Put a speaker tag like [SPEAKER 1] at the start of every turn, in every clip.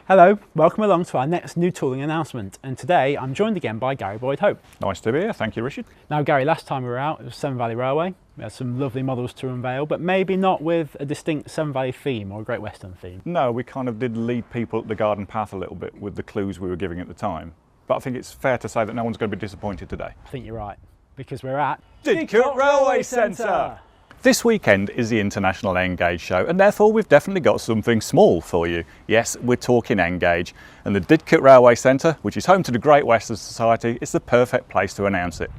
[SPEAKER 1] Hello, welcome along to our next new tooling announcement, and today I'm joined again by Gary Boyd-Hope.
[SPEAKER 2] Nice to be here, thank you Richard.
[SPEAKER 1] Now Gary, last time we were out it was Severn Valley Railway. We had some lovely models to unveil, but maybe not with a distinct Severn Valley theme or a Great Western theme.
[SPEAKER 2] No, we kind of did lead people up the garden path a little bit with the clues we were giving at the time. But I think it's fair to say that no one's going to be disappointed today.
[SPEAKER 1] I think you're right, because we're at
[SPEAKER 2] Didcot Railway Centre! This weekend is the International N-Gauge show, and therefore we've definitely got something small for you. Yes, we're talking N-Gauge, and the Didcot Railway Centre, which is home to the Great Western Society, is the perfect place to announce it.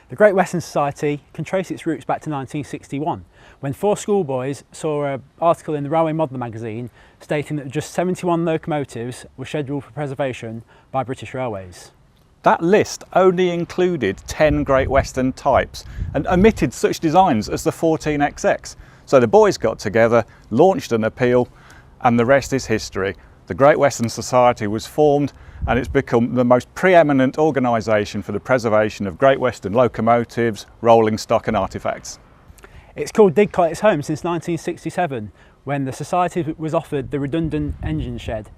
[SPEAKER 1] The Great Western Society can trace its roots back to 1961, when four schoolboys saw an article in the Railway Modeller magazine stating that just 71 locomotives were scheduled for preservation by British Railways.
[SPEAKER 2] That list only included 10 Great Western types and omitted such designs as the 14XX. So the boys got together, launched an appeal, and the rest is history. The Great Western Society was formed and it's become the most preeminent organisation for the preservation of Great Western locomotives, rolling stock and artefacts.
[SPEAKER 1] It's called Didcot its home since 1967, when the Society was offered the redundant engine shed.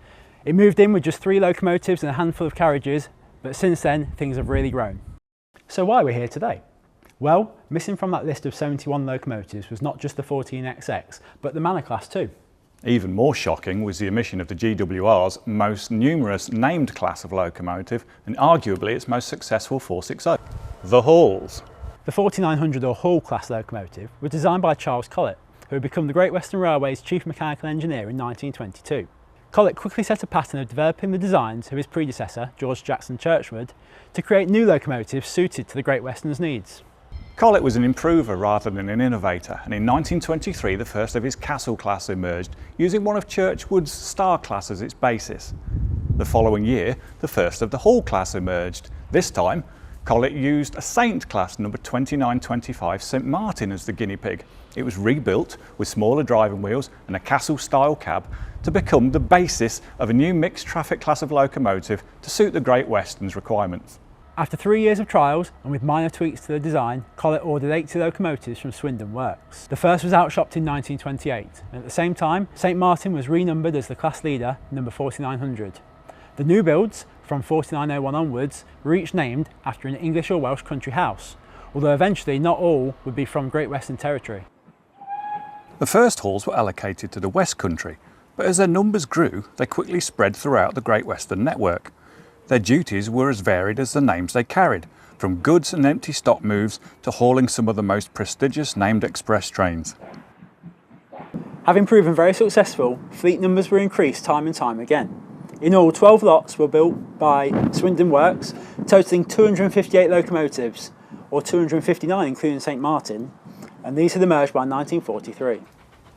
[SPEAKER 1] It moved in with just 3 locomotives and a handful of carriages, but since then things have really grown. So why are we here today? Well, missing from that list of 71 locomotives was not just the 14XX, but the Manor class too.
[SPEAKER 2] Even more shocking was the omission of the GWR's most numerous named class of locomotive and arguably its most successful 460, the Halls.
[SPEAKER 1] The 4900 or Hall class locomotive was designed by Charles Collett, who had become the Great Western Railway's chief mechanical engineer in 1922. Collett quickly set a pattern of developing the designs of his predecessor, George Jackson Churchward, to create new locomotives suited to the Great Western's needs.
[SPEAKER 2] Collett was an improver rather than an innovator, and in 1923 the first of his Castle class emerged, using one of Churchward's Star class as its basis. The following year, the first of the Hall class emerged. This time, Collett used a Saint class number 2925 St Martin as the guinea pig. It was rebuilt with smaller driving wheels and a Castle style cab to become the basis of a new mixed traffic class of locomotive to suit the Great Western's requirements.
[SPEAKER 1] After 3 years of trials and with minor tweaks to the design, Collett ordered 80 locomotives from Swindon Works. The first was outshopped in 1928, and at the same time St Martin was renumbered as the class leader, number 4900. The new builds, from 4901 onwards, were each named after an English or Welsh country house, although eventually not all would be from Great Western territory.
[SPEAKER 2] The first halls were allocated to the West Country, but as their numbers grew, they quickly spread throughout the Great Western network. Their duties were as varied as the names they carried, from goods and empty stock moves to hauling some of the most prestigious named express trains.
[SPEAKER 1] Having proven very successful, fleet numbers were increased time and time again. In all, 12 lots were built by Swindon Works, totalling 258 locomotives, or 259 including St Martin, and these had emerged by 1943.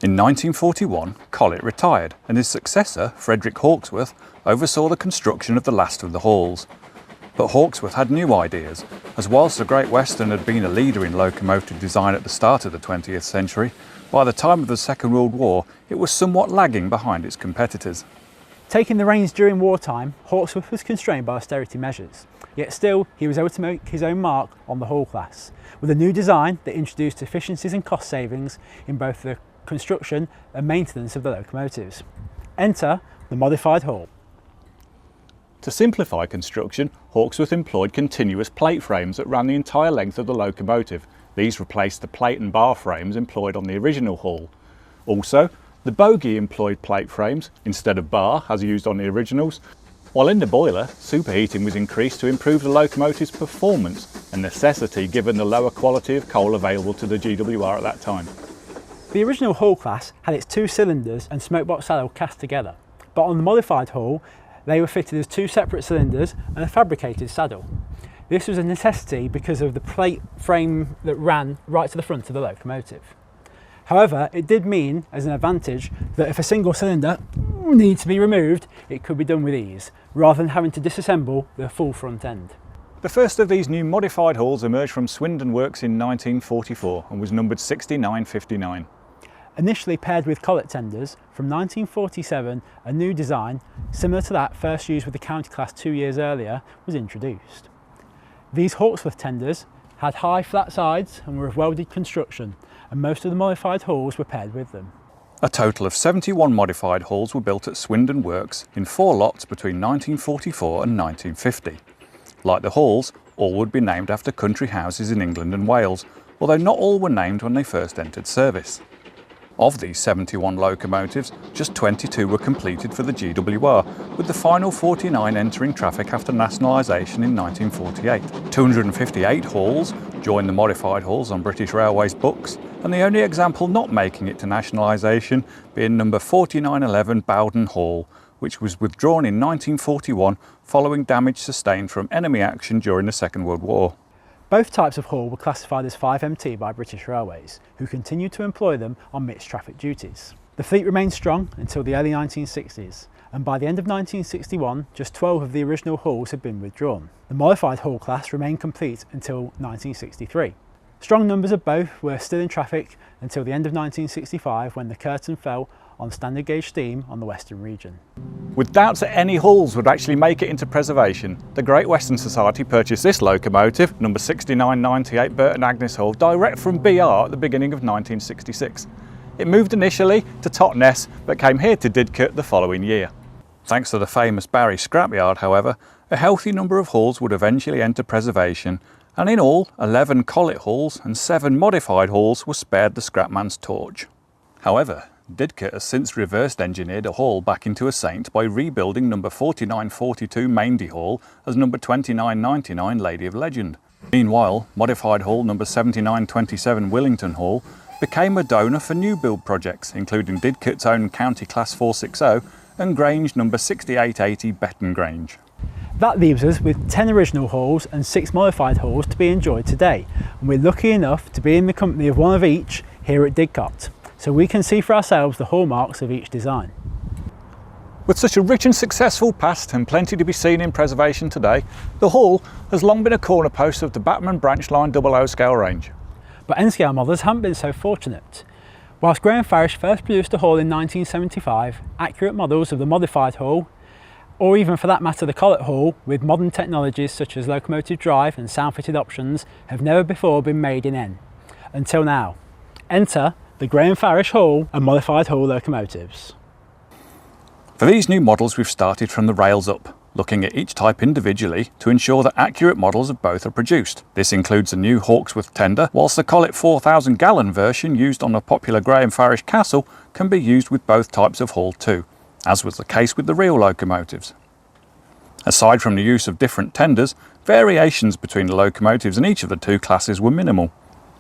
[SPEAKER 2] In 1941, Collett retired, and his successor, Frederick Hawksworth, oversaw the construction of the last of the halls. But Hawksworth had new ideas, as whilst the Great Western had been a leader in locomotive design at the start of the 20th century, by the time of the Second World War, it was somewhat lagging behind its competitors.
[SPEAKER 1] Taking the reins during wartime, Hawksworth was constrained by austerity measures, yet still he was able to make his own mark on the Hall class, with a new design that introduced efficiencies and cost savings in both the construction and maintenance of the locomotives. Enter the Modified Hall.
[SPEAKER 2] To simplify construction, Hawksworth employed continuous plate frames that ran the entire length of the locomotive. These replaced the plate and bar frames employed on the original Hall. Also, the bogie employed plate frames instead of bar as used on the originals, while in the boiler, superheating was increased to improve the locomotive's performance, a necessity given the lower quality of coal available to the GWR at that time.
[SPEAKER 1] The original Hall class had its 2 cylinders and smokebox saddle cast together, but on the Modified Hall they were fitted as 2 separate cylinders and a fabricated saddle. This was a necessity because of the plate frame that ran right to the front of the locomotive. However, it did mean as an advantage that if a single cylinder needed to be removed, it could be done with ease, rather than having to disassemble the full front end.
[SPEAKER 2] The first of these new modified halls emerged from Swindon Works in 1944 and was numbered 6959.
[SPEAKER 1] Initially paired with Collett tenders, from 1947 a new design, similar to that first used with the County class 2 years earlier, was introduced. These Hawksworth tenders had high flat sides and were of welded construction, and most of the modified halls were paired with them.
[SPEAKER 2] A total of 71 modified halls were built at Swindon Works in 4 lots between 1944 and 1950. Like the halls, all would be named after country houses in England and Wales, although not all were named when they first entered service. Of these 71 locomotives, just 22 were completed for the GWR, with the final 49 entering traffic after nationalisation in 1948. 258 halls joined the modified halls on British Railways books, and the only example not making it to nationalisation being number 4911 Bowden Hall, which was withdrawn in 1941 following damage sustained from enemy action during the Second World War.
[SPEAKER 1] Both types of hall were classified as 5MT by British Railways, who continued to employ them on mixed traffic duties. The fleet remained strong until the early 1960s, and by the end of 1961, just 12 of the original halls had been withdrawn. The modified hall class remained complete until 1963. Strong numbers of both were still in traffic until the end of 1965, when the curtain fell on standard gauge steam on the Western region.
[SPEAKER 2] With doubts that any halls would actually make it into preservation, the Great Western Society purchased this locomotive, number 6998 Burton Agnes Hall, direct from BR at the beginning of 1966. It moved initially to Totnes, but came here to Didcot the following year. Thanks to the famous Barry scrapyard, however, a healthy number of halls would eventually enter preservation, and in all, 11 Collett halls and 7 modified halls were spared the scrapman's torch. However, Didcot has since reversed engineered a hall back into a saint by rebuilding number 4942 Maindy Hall as number 2999 Lady of Legend. Meanwhile, modified hall number 7927 Willington Hall became a donor for new build projects, including Didcot's own County Class 460 and Grange number 6880 Betton Grange.
[SPEAKER 1] That leaves us with 10 original halls and 6 modified halls to be enjoyed today, and we're lucky enough to be in the company of one of each here at Didcot, so we can see for ourselves the hallmarks of each design.
[SPEAKER 2] With such a rich and successful past and plenty to be seen in preservation today, the hall has long been a corner post of the Bachmann branch line 00 scale range.
[SPEAKER 1] But N-scale models haven't been so fortunate. Whilst Graham Farish first produced a hall in 1975, accurate models of the modified hall, or even for that matter the Collett Hall, with modern technologies such as locomotive drive and sound-fitted options, have never before been made in N. Until now. Enter the Graham Farish Hall and modified hall locomotives.
[SPEAKER 2] For these new models we've started from the rails up, looking at each type individually to ensure that accurate models of both are produced. This includes the new Hawksworth tender, whilst the Collett 4,000 gallon version used on the popular Graham Farish Castle can be used with both types of hall too, as was the case with the real locomotives. Aside from the use of different tenders, variations between the locomotives in each of the two classes were minimal.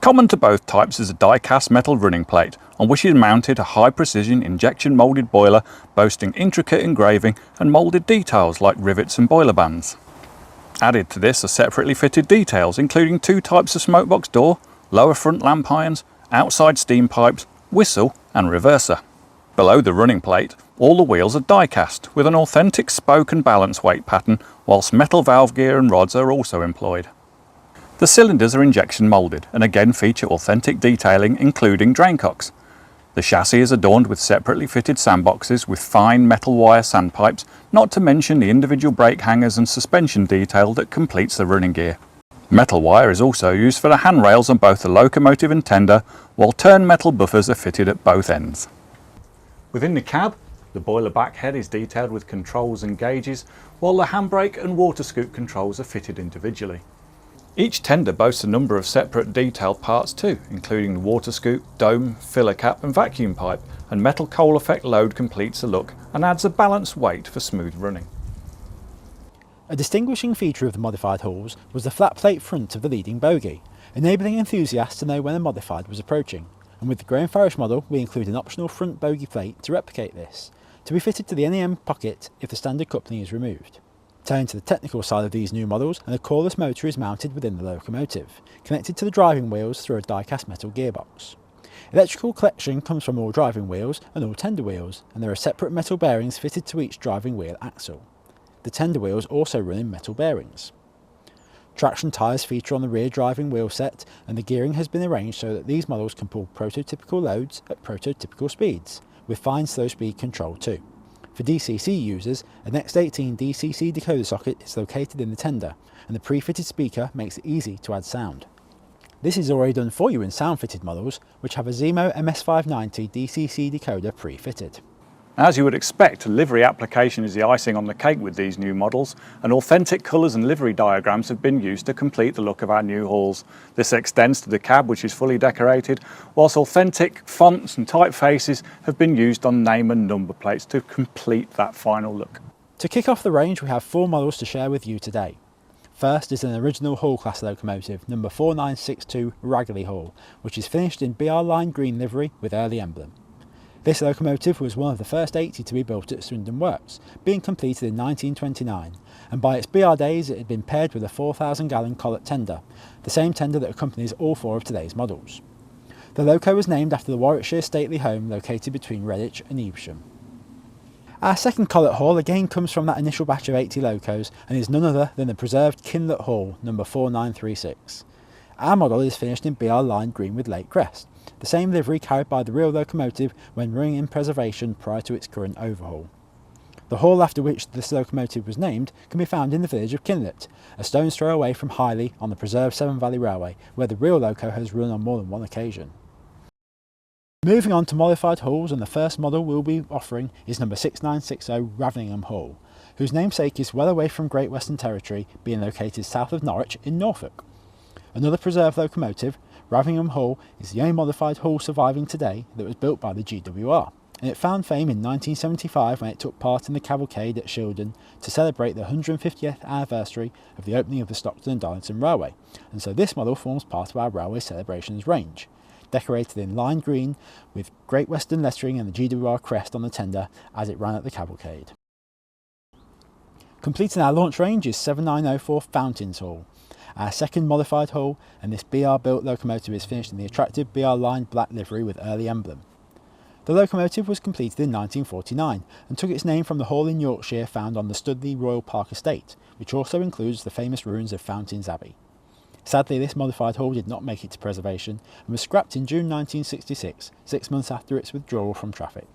[SPEAKER 2] Common to both types is a die-cast metal running plate, on which is mounted a high-precision injection moulded boiler boasting intricate engraving and moulded details like rivets and boiler bands. Added to this are separately fitted details including 2 types of smokebox door, lower front lamp irons, outside steam pipes, whistle and reverser. Below the running plate, all the wheels are die-cast with an authentic spoke and balance weight pattern, whilst metal valve gear and rods are also employed. The cylinders are injection moulded and again feature authentic detailing including draincocks. The chassis is adorned with separately fitted sandboxes with fine metal wire sandpipes, not to mention the individual brake hangers and suspension detail that completes the running gear. Metal wire is also used for the handrails on both the locomotive and tender, while turn metal buffers are fitted at both ends. Within the cab, the boiler back head is detailed with controls and gauges, while the handbrake and water scoop controls are fitted individually. Each tender boasts a number of separate detailed parts too, including the water scoop, dome, filler cap and vacuum pipe, and metal coal effect load completes the look and adds a balanced weight for smooth running.
[SPEAKER 1] A distinguishing feature of the modified halls was the flat plate front of the leading bogie, enabling enthusiasts to know when a modified was approaching, and with the Graham Farish model we include an optional front bogie plate to replicate this, to be fitted to the NEM pocket if the standard coupling is removed. Turning to the technical side of these new models, and a coreless motor is mounted within the locomotive, connected to the driving wheels through a die-cast metal gearbox. Electrical collection comes from all driving wheels and all tender wheels, and there are separate metal bearings fitted to each driving wheel axle. The tender wheels also run in metal bearings. Traction tyres feature on the rear driving wheel set, and the gearing has been arranged so that these models can pull prototypical loads at prototypical speeds, with fine slow speed control too. For DCC users, a Next 18 DCC decoder socket is located in the tender, and the pre-fitted speaker makes it easy to add sound. This is already done for you in sound-fitted models, which have a Zemo MS590 DCC decoder pre-fitted.
[SPEAKER 2] As you would expect, livery application is the icing on the cake with these new models, and authentic colours and livery diagrams have been used to complete the look of our new halls. This extends to the cab, which is fully decorated, whilst authentic fonts and typefaces have been used on name and number plates to complete that final look.
[SPEAKER 1] To kick off the range, we have 4 models to share with you today. First is an original Hall class locomotive, number 4962 Ragley Hall, which is finished in BR Line green livery with early emblem. This locomotive was one of the first 80 to be built at Swindon Works, being completed in 1929, and by its BR days it had been paired with a 4,000 gallon Collett tender, the same tender that accompanies all 4 of today's models. The loco was named after the Warwickshire stately home located between Redditch and Evesham. Our second Collett Hall again comes from that initial batch of 80 locos and is none other than the preserved Kinlet Hall, number 4936. Our model is finished in BR Line green with late Crest, the same livery carried by the real locomotive when running in preservation prior to its current overhaul. The hall after which this locomotive was named can be found in the village of Kinlet, a stone's throw away from Highley on the preserved Severn Valley Railway, where the real loco has run on more than one occasion. Moving on to modified halls, and the first model we'll be offering is number 6960 Raveningham Hall, whose namesake is well away from Great Western Territory, being located south of Norwich in Norfolk. Another preserved locomotive, Raveningham Hall is the only modified hall surviving today that was built by the GWR, and it found fame in 1975 when it took part in the Cavalcade at Shildon to celebrate the 150th anniversary of the opening of the Stockton and Darlington Railway, and so this model forms part of our Railway Celebrations range, decorated in lime green with Great Western lettering and the GWR crest on the tender as it ran at the Cavalcade. Completing our launch range is 7904 Fountains Hall, our second modified hall, and this BR built locomotive is finished in the attractive BR Line black livery with early emblem. The locomotive was completed in 1949 and took its name from the hall in Yorkshire found on the Studley Royal Park estate, which also includes the famous ruins of Fountains Abbey. Sadly, this modified hall did not make it to preservation and was scrapped in June 1966, 6 months after its withdrawal from traffic.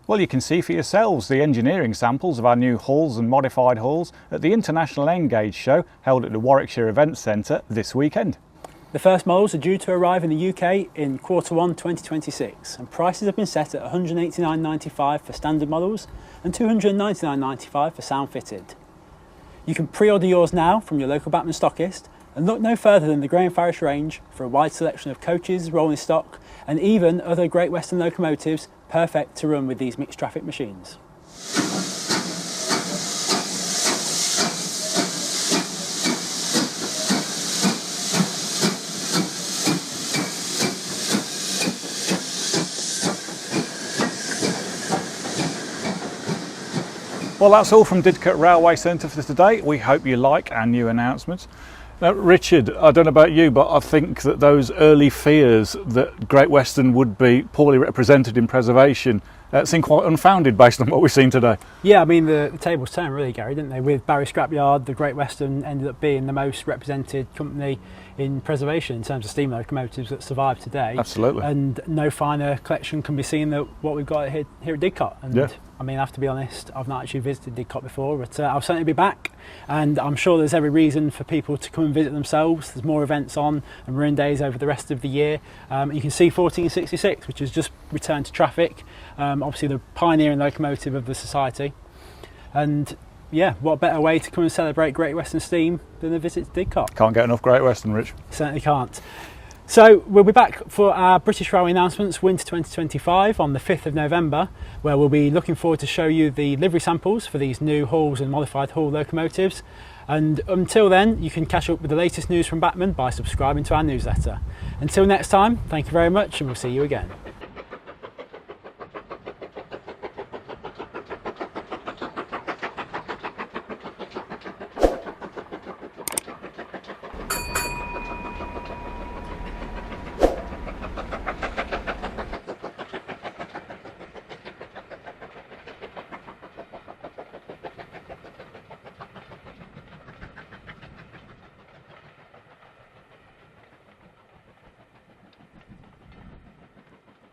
[SPEAKER 2] Well, you can see for yourselves the engineering samples of our new halls and modified halls at the International Engage show held at the Warwickshire Events Centre this weekend.
[SPEAKER 1] The first models are due to arrive in the UK in Q1 2026, and prices have been set at £189.95 for standard models and £299.95 for sound fitted. You can pre-order yours now from your local Bachmann stockist, and look no further than the Graham Farish range for a wide selection of coaches, rolling stock and even other Great Western locomotives perfect to run with these mixed traffic machines.
[SPEAKER 2] Well, that's all from Didcot Railway Centre for today. We hope you like our new announcements. Now, Richard, I don't know about you, but I think that those early fears that Great Western would be poorly represented in preservation seem quite unfounded based on what we've seen today.
[SPEAKER 1] Yeah, I mean, the tables turned really, Gary, didn't they? With Barry Scrapyard, the Great Western ended up being the most represented company in preservation in terms of steam locomotives that survive today.
[SPEAKER 2] Absolutely.
[SPEAKER 1] And no finer collection can be seen than what we've got here at Didcot. And
[SPEAKER 2] yeah.
[SPEAKER 1] I mean, I have to be honest, I've not actually visited Didcot before, but I'll certainly be back, and I'm sure there's every reason for people to come and visit themselves. There's more events on and Maroon Days over the rest of the year. You can see 1466, which has just returned to traffic, obviously the pioneering locomotive of the society. And yeah, what better way to come and celebrate Great Western Steam than a visit to Didcot?
[SPEAKER 2] Can't get enough Great Western, Rich.
[SPEAKER 1] Certainly can't. So we'll be back for our British Railway announcements Winter 2025 on the 5th of November, where we'll be looking forward to show you the livery samples for these new halls and modified hall locomotives. And until then, you can catch up with the latest news from Bachmann by subscribing to our newsletter. Until next time, thank you very much, and we'll see you again.